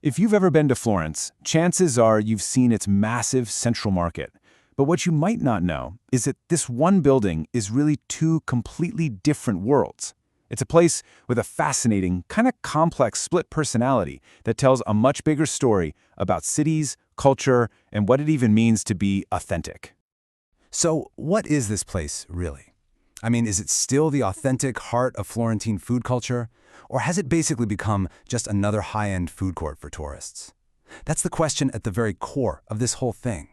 If you've ever been to Florence, chances are you've seen its massive central market. But what you might not know is that this one building is really two completely different worlds. It's a place with a fascinating, kind of complex split personality that tells a much bigger story about cities, culture, and what it even means to be authentic. So, what is this place, really? I mean, is it still the authentic heart of Florentine food culture? Or has it basically become just another high-end food court for tourists? That's the question at the very core of this whole thing.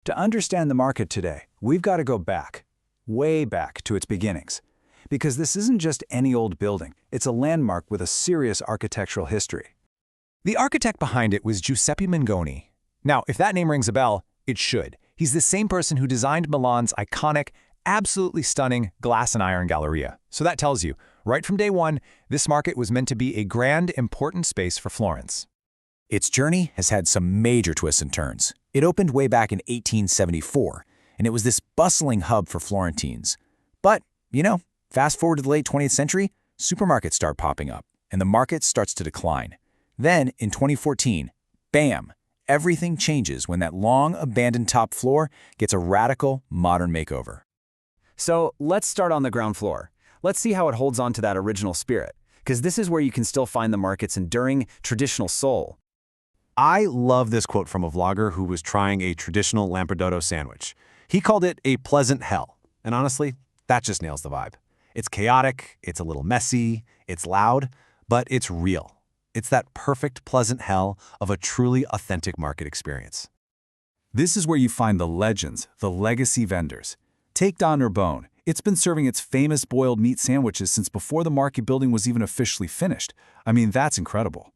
To understand the market today, we've got to go back, way back to its beginnings. Because this isn't just any old building, it's a landmark with a serious architectural history. The architect behind it was Giuseppe Mangoni. Now, if that name rings a bell, it should. He's the same person who designed Milan's iconic, absolutely stunning glass and iron Galleria. So that tells you, right from day one, this market was meant to be a grand, important space for Florence. Its journey has had some major twists and turns. It opened way back in 1874, and it was this bustling hub for Florentines. But, fast forward to the late 20th century, supermarkets start popping up, and the market starts to decline. Then, in 2014, bam, everything changes when that long abandoned top floor gets a radical, modern makeover. So let's start on the ground floor. Let's see how it holds on to that original spirit, because this is where you can still find the market's enduring, traditional soul. I love this quote from a vlogger who was trying a traditional Lampredotto sandwich. He called it a pleasant hell, and honestly, that just nails the vibe. It's chaotic, it's a little messy, it's loud, but it's real. It's that perfect pleasant hell of a truly authentic market experience. This is where you find the legends, the legacy vendors. Take Don Urbone. It's been serving its famous boiled meat sandwiches since before the market building was even officially finished. I mean, that's incredible.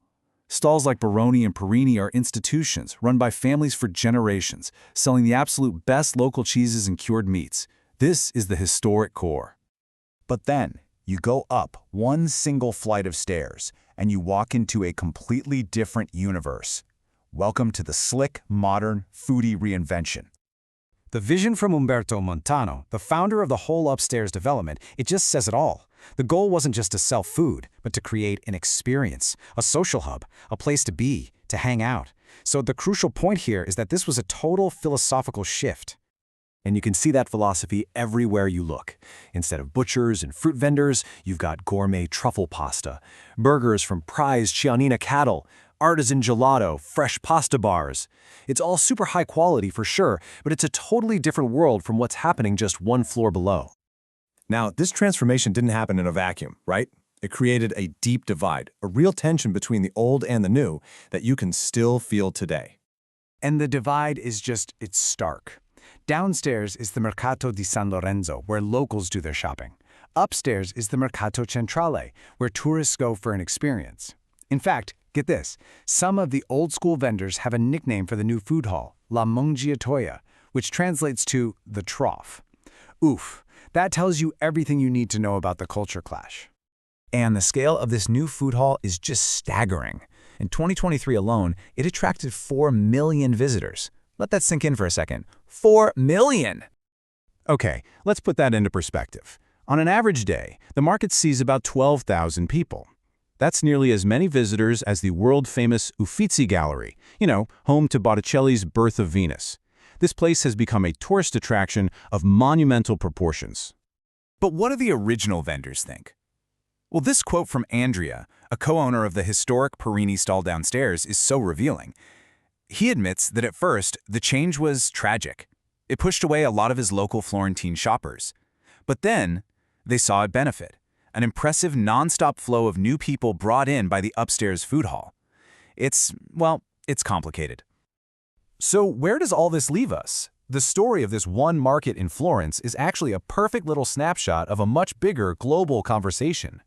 Stalls like Baroni and Perini are institutions run by families for generations, selling the absolute best local cheeses and cured meats. This is the historic core. But then, you go up one single flight of stairs, and you walk into a completely different universe. Welcome to the slick, modern, foodie reinvention. The vision from Umberto Montano, the founder of the whole upstairs development, it just says it all. The goal wasn't just to sell food, but to create an experience, a social hub, a place to be, to hang out. So the crucial point here is that this was a total philosophical shift. And you can see that philosophy everywhere you look. Instead of butchers and fruit vendors, you've got gourmet truffle pasta, burgers from prized Chianina cattle, artisan gelato, fresh pasta bars. It's all super high quality for sure, but it's a totally different world from what's happening just one floor below. Now, this transformation didn't happen in a vacuum, right? It created a deep divide, a real tension between the old and the new that you can still feel today. And the divide is it's stark. Downstairs is the Mercato di San Lorenzo, where locals do their shopping. Upstairs is the Mercato Centrale, where tourists go for an experience. In fact, get this, some of the old-school vendors have a nickname for the new food hall, La Mangiatoia, which translates to the trough. Oof, that tells you everything you need to know about the culture clash. And the scale of this new food hall is just staggering. In 2023 alone, it attracted 4 million visitors. Let that sink in for a second. 4 million! Okay, let's put that into perspective. On an average day, the market sees about 12,000 people. That's nearly as many visitors as the world-famous Uffizi Gallery, home to Botticelli's Birth of Venus. This place has become a tourist attraction of monumental proportions. But what do the original vendors think? Well, this quote from Andrea, a co-owner of the historic Perini stall downstairs, is so revealing. He admits that at first, the change was tragic. It pushed away a lot of his local Florentine shoppers. But then, they saw a benefit. An impressive non-stop flow of new people brought in by the upstairs food hall. It's complicated. So where does all this leave us? The story of this one market in Florence is actually a perfect little snapshot of a much bigger global conversation.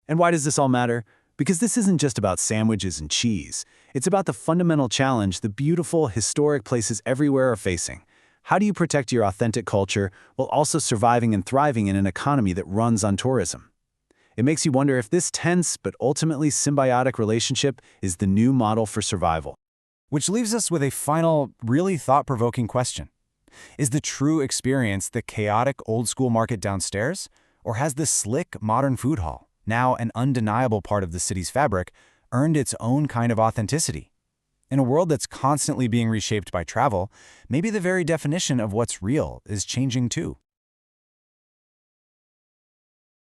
And why does this all matter? Because this isn't just about sandwiches and cheese. It's about the fundamental challenge the beautiful, historic places everywhere are facing. How do you protect your authentic culture while also surviving and thriving in an economy that runs on tourism? It makes you wonder if this tense but ultimately symbiotic relationship is the new model for survival. Which leaves us with a final, really thought-provoking question. Is the true experience the chaotic old-school market downstairs? Or has the slick, modern food hall, now an undeniable part of the city's fabric, earned its own kind of authenticity. In a world that's constantly being reshaped by travel, maybe the very definition of what's real is changing too.